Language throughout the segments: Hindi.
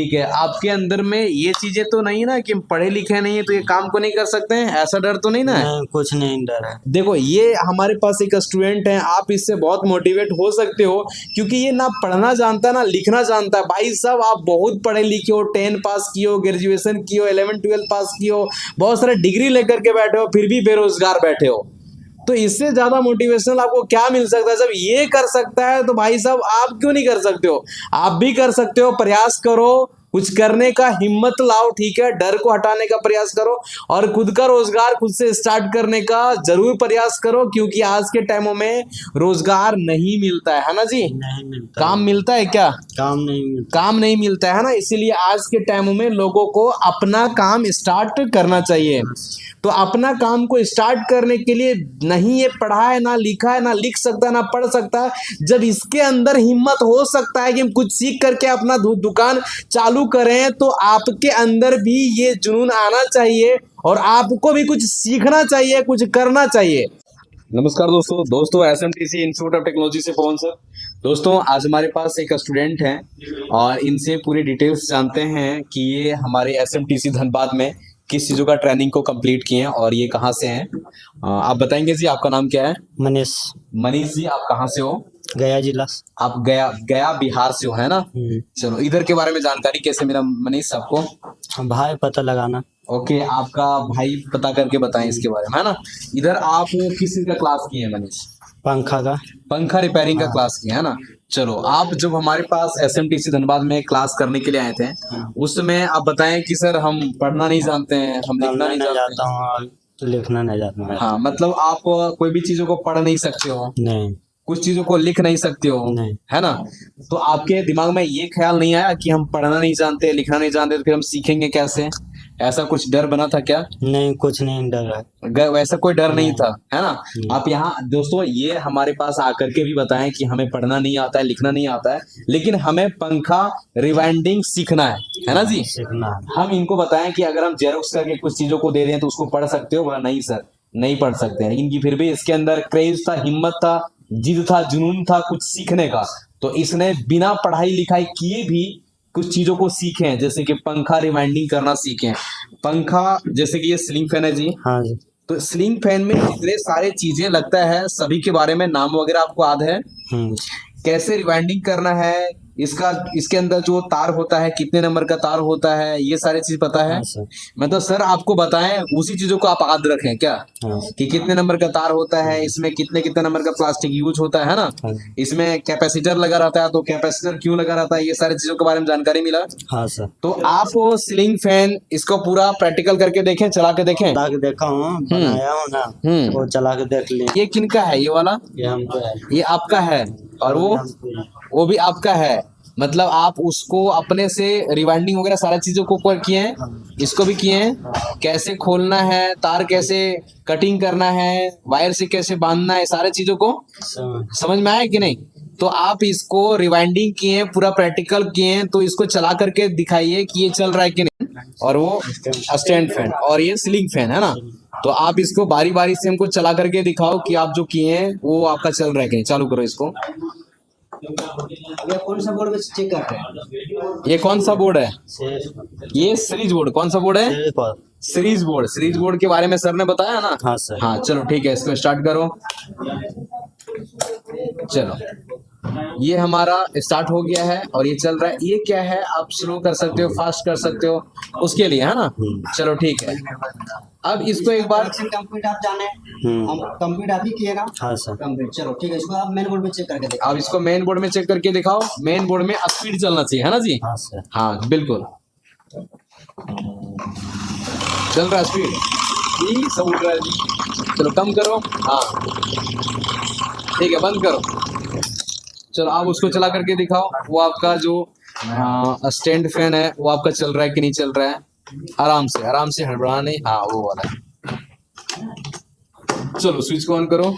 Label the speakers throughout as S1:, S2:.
S1: ठीक है, आपके अंदर में ये चीजें तो नहीं ना कि हम पढ़े लिखे नहीं है तो ये काम को नहीं कर सकते हैं, ऐसा डर तो नहीं ना है?
S2: नहीं, कुछ नहीं डर है।
S1: देखो ये हमारे पास एक स्टूडेंट है, आप इससे बहुत मोटिवेट हो सकते हो क्योंकि ये ना पढ़ना जानता ना लिखना जानता है। भाई साहब आप बहुत पढ़े लिखे हो, 10 पास किए हो, ग्रेजुएशन किए हो, 11-12 पास किए हो, बहुत सारे डिग्री लेकर के बैठे हो, फिर भी बेरोजगार बैठे हो। तो इससे ज्यादा मोटिवेशनल आपको क्या मिल सकता है? जब ये कर सकता है तो भाई साहब आप क्यों नहीं कर सकते हो? आप भी कर सकते हो, प्रयास करो, कुछ करने का हिम्मत लाओ, ठीक है, डर को हटाने का प्रयास करो और खुद का रोजगार खुद से स्टार्ट करने का जरूर प्रयास करो क्योंकि आज के टाइमों में रोजगार नहीं मिलता है ना जी?
S2: नहीं मिलता।
S1: काम मिलता है क्या?
S2: काम नहीं मिलता।
S1: काम नहीं मिलता है ना, इसीलिए आज के टाइम में लोगों को अपना काम स्टार्ट करना चाहिए। तो अपना काम को स्टार्ट करने के लिए नहीं ये पढ़ा है ना लिखा है ना लिख सकता है ना पढ़ सकता है, जब इसके अंदर हिम्मत हो सकता है कि हम कुछ सीख करके अपना दुकान चालू करें तो आपके अंदर भी ये जुनून आना चाहिए और आपको भी कुछ सीखना चाहिए, कुछ करना चाहिए। नमस्कार दोस्तों एसएमटीसी इंस्टीट्यूट ऑफ टेक्नोलॉजी से पवन सर। दोस्तों आज हमारे पास एक स्टूडेंट हैं और इनसे पूरी डिटेल्स जानते हैं कि ये हमारे एसएमटीसी धनबाद में किस चीज़ों का ट्रेनिंग को कंप्लीट किए हैं और ये कहाँ से हैं। आप बताएंगे जी, आपका नाम क्या है?
S2: मनीष।
S1: मनीष जी, आप कहाँ से हो?
S2: गया जिला।
S1: आप गया बिहार से हो, है ना? चलो इधर के बारे में जानकारी कैसे मिला मनीष आपको?
S2: भाई पता लगाना।
S1: ओके, आपका भाई पता करके बताएं इसके बारे में, है ना? इधर आप किस चीज का क्लास किए हैं मनीष?
S2: पंखा का।
S1: पंखा रिपेयरिंग का क्लास किया है ना? चलो आप जब हमारे पास एसएमटीसी धनबाद में क्लास करने के लिए आए थे उस समय आप बताएं कि सर हम पढ़ना नहीं जानते हैं, हम लिखना नहीं जानते
S2: जाता हूँ, लिखना नहीं जाता हूँ।
S1: हाँ, मतलब आप कोई भी चीजों को पढ़ नहीं सकते हो,
S2: नहीं,
S1: कुछ चीजों को लिख नहीं सकते हो,
S2: नहीं।
S1: है ना? तो आपके दिमाग में ये ख्याल नहीं आया कि हम पढ़ना नहीं जानते लिखना नहीं जानते तो फिर हम सीखेंगे कैसे? ऐसा कुछ डर बना था क्या?
S2: नहीं, कुछ नहीं डर है।
S1: वैसा कोई डर नहीं था, है ना? आप यहाँ दोस्तों ये हमारे पास आकर के भी बताएं कि हमें पढ़ना नहीं आता है लिखना नहीं आता है लेकिन हमें पंखा रिवाइंडिंग सीखना है ना जी?
S2: सीखना।
S1: हम इनको बताएं कि अगर हम जेरोक्स करके कुछ चीजों को दे दें तो उसको पढ़ सकते हो? बोला नहीं सर, नहीं पढ़ सकते हैं। इनकी फिर भी इसके अंदर क्रेज था, हिम्मत था, जिद था, जुनून था कुछ सीखने का, तो इसने बिना पढ़ाई लिखाई किए भी कुछ चीजों को सीखे हैं, जैसे कि पंखा रिवाइंडिंग करना सीखे हैं। पंखा जैसे कि ये सीलिंग फैन है जी,
S2: हाँ जी।
S1: तो सीलिंग फैन में इतने सारे चीजें लगता है, सभी के बारे में नाम वगैरह आपको याद है? कैसे रिवाइंडिंग करना है, इसके अंदर जो तार होता है कितने नंबर का तार होता है, ये सारी चीज पता है? मतलब सर आपको बताएं उसी चीजों को आप याद रखें क्या? कि कितने नंबर का तार होता है, इसमें कितने कितने नंबर का प्लास्टिक यूज होता है ना? इसमें कैपेसिटर लगा रहता है तो कैपेसिटर क्यों लगा रहता है, ये सारी चीजों के बारे में जानकारी मिला।
S2: हाँ सर।
S1: तो आप सीलिंग फैन इसको पूरा प्रैक्टिकल करके देखें, चला के देखें।
S2: देखा हूँ, बनाया हूँ ना, वो चला के देख लिया।
S1: ये किनका है ये वाला?
S2: ये हमको है।
S1: ये आपका है और वो भी आपका है, मतलब आप उसको अपने से रिवाइंडिंग वगैरह सारा चीजों को किए हैं, इसको भी किए हैं, कैसे खोलना है, तार कैसे कटिंग करना है, वायर से कैसे बांधना है, सारे चीजों को समझ में आया कि नहीं? तो आप इसको रिवाइंडिंग किए, पूरा प्रैक्टिकल किए, तो इसको चला करके दिखाइए कि ये चल रहा है कि नहीं। और वो स्टैंड फैन और ये सीलिंग फैन है ना, तो आप इसको बारी बारी से हमको चला करके दिखाओ कि आप जो किए हैं वो आपका चल रहा है कि नहीं। चालू करो इसको।
S2: ये कौन सा बोर्ड में चेक कर रहे हैं?
S1: ये कौन सा बोर्ड है? ये सीरीज बोर्ड। कौन सा बोर्ड है? Series board. सीरीज बोर्ड के बारे में सर ने बताया ना?
S2: हाँ सर।
S1: हाँ चलो ठीक है, इसको स्टार्ट करो। चलो ये हमारा स्टार्ट हो गया है और ये चल रहा है। ये क्या है, आप स्लो कर सकते हो, फास्ट कर सकते हो, उसके लिए, है ना? चलो ठीक है, अब इसको एक बार
S2: कंप्लीट आप जाने, हम कंप्लीट आप ही किएगा। हाँ सर। कंप्लीट। चलो ठीक है, इसको आप मेन बोर्ड में चेक करके देखो।
S1: अब इसको मेन बोर्ड में चेक करके दिखाओ। मेन बोर्ड में स्पीड चलना चाहिए, है ना जी?
S2: हाँ सर।
S1: हाँ बिल्कुल चल रहा है स्पीड, सब उड़ रहा है जी। चलो कम करो, हाँ ठीक है, बंद करो। चलो आप उसको चला करके दिखाओ, वो आपका जो स्टैंड फैन है वो आपका चल रहा है कि नहीं चल रहा है? आराम से हड़बड़ा नहीं, हाँ वो वाला है। चलो स्विच को ऑन करो,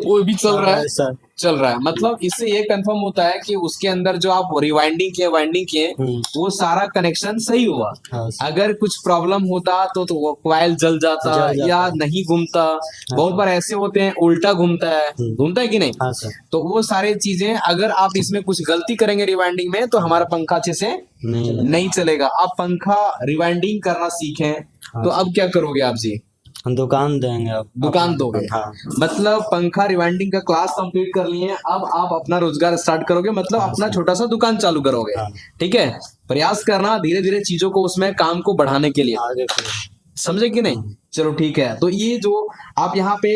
S1: वो भी चल रहा है
S2: सर।
S1: चल रहा है। मतलब इससे ये कंफर्म होता है कि उसके अंदर जो आप रिवाइंडिंग किए वाइंडिंग किए वो सारा कनेक्शन सही हुआ।
S2: हाँ सर।
S1: अगर कुछ प्रॉब्लम होता तो वो कॉइल जल जाता या नहीं घूमता। बहुत बार ऐसे होते हैं उल्टा घूमता है कि नहीं।
S2: हाँ सर।
S1: तो वो सारी चीजें अगर आप इसमें कुछ गलती करेंगे रिवाइंडिंग में तो हमारा पंखा अच्छे से नहीं चलेगा। आप पंखा रिवाइंडिंग करना सीखें तो अब क्या करोगे आप जी?
S2: दुकान देंगे अब।
S1: दुकान दोगे।
S2: हाँ।
S1: मतलब पंखा रिवाइंडिंग का क्लास कंप्लीट कर लिए, अब आप अपना रोजगार स्टार्ट करोगे, मतलब अपना छोटा सा दुकान चालू करोगे। ठीक है, प्रयास करना धीरे धीरे चीजों को उसमें काम को बढ़ाने के लिए,
S2: आगे
S1: समझे कि नहीं। चलो ठीक है। तो ये जो आप यहाँ पे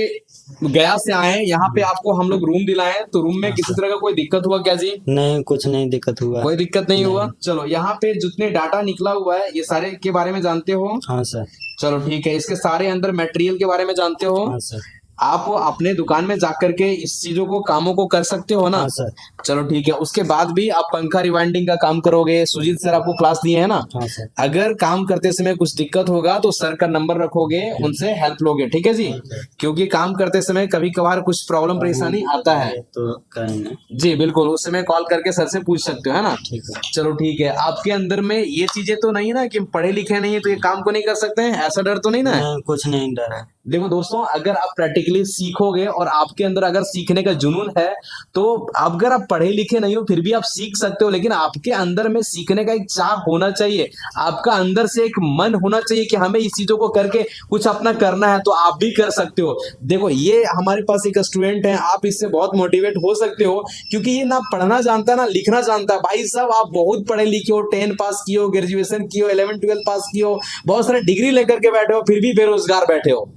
S1: गया से आए, यहाँ पे आपको हम लोग रूम दिलाए, तो रूम में किसी तरह का कोई दिक्कत हुआ क्या जी?
S2: नहीं, कुछ नहीं दिक्कत हुआ।
S1: कोई दिक्कत नहीं हुआ। चलो यहाँ पे जितने डाटा निकला हुआ है ये सारे के बारे में जानते हो?
S2: हाँ सर।
S1: चलो ठीक है। इसके सारे अंदर मटेरियल के बारे में जानते हो?
S2: हाँ सर।
S1: आप अपने दुकान में जाकर के इस चीजों को कामों को कर सकते हो ना?
S2: हाँ सर।
S1: चलो ठीक है। उसके बाद भी आप पंखा रिवाइंडिंग का काम करोगे, सुजीत सर आपको क्लास दिए है ना?
S2: हाँ सर।
S1: अगर काम करते समय कुछ दिक्कत होगा तो सर का नंबर रखोगे, उनसे हेल्प लोगे, ठीक है जी। क्योंकि काम करते समय कभी कभार कुछ प्रॉब्लम परेशानी आता है
S2: तो करेंगे
S1: जी, बिल्कुल उस समय कॉल करके सर से पूछ सकते हो, है ना?
S2: ठीक है।
S1: चलो ठीक है। आपके अंदर में ये चीजें तो नहीं ना कि पढ़े लिखे नहीं है तो ये काम को नहीं कर सकते हैं, ऐसा डर तो नहीं ना?
S2: नहीं, कुछ नहीं डर है।
S1: देखो दोस्तों, अगर आप प्रैक्टिकली सीखोगे और आपके अंदर अगर सीखने का जुनून है तो अगर आप पढ़े लिखे नहीं हो फिर भी आप सीख सकते हो, लेकिन आपके अंदर में सीखने का एक चाह होना चाहिए। आपका अंदर से एक मन होना चाहिए कि हमें इस चीजों को करके कुछ अपना करना है, तो आप भी कर सकते हो। देखो ये हमारे पास एक स्टूडेंट है, आप इससे बहुत मोटिवेट हो सकते हो क्योंकि ये ना पढ़ना जानता ना लिखना जानता। भाई साहब आप बहुत पढ़े लिखे हो, 10 पास किए हो, ग्रेजुएशन किए हो, 11-12 पास किए हो, बहुत सारे डिग्री लेकर के बैठे हो, फिर भी बेरोजगार बैठे हो।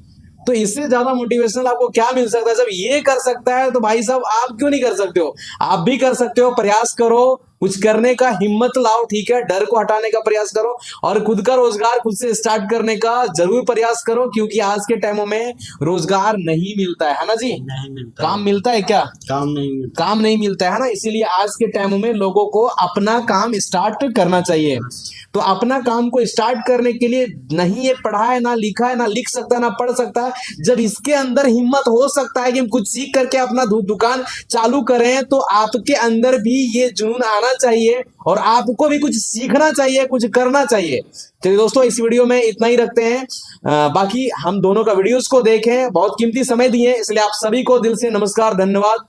S1: तो इससे ज्यादा मोटिवेशनल आपको क्या मिल सकता है? जब ये कर सकता है तो भाई साहब आप क्यों नहीं कर सकते हो? आप भी कर सकते हो। प्रयास करो, कुछ करने का हिम्मत लाओ, ठीक है, डर को हटाने का प्रयास करो और खुद का रोजगार खुद से स्टार्ट करने का जरूर प्रयास करो, क्योंकि आज के टाइमों में रोजगार नहीं मिलता है ना जी?
S2: नहीं मिलता।
S1: काम मिलता है क्या?
S2: काम नहीं मिलता।
S1: काम नहीं मिलता है ना। इसीलिए आज के टाइमों में लोगों को अपना काम स्टार्ट करना चाहिए। तो अपना काम को स्टार्ट करने के लिए नहीं ये पढ़ा है ना लिखा है, ना लिख सकता ना पढ़ सकता, जब इसके अंदर हिम्मत हो सकता है कि हम कुछ सीख करके अपना दुकान चालू करें, तो आपके अंदर भी ये जुनून आना चाहिए और आपको भी कुछ सीखना चाहिए, कुछ करना चाहिए। चलिए दोस्तों, इस वीडियो में इतना ही रखते हैं। बाकी हम दोनों का वीडियोस को देखें, बहुत कीमती समय दिए, इसलिए आप सभी को दिल से नमस्कार, धन्यवाद।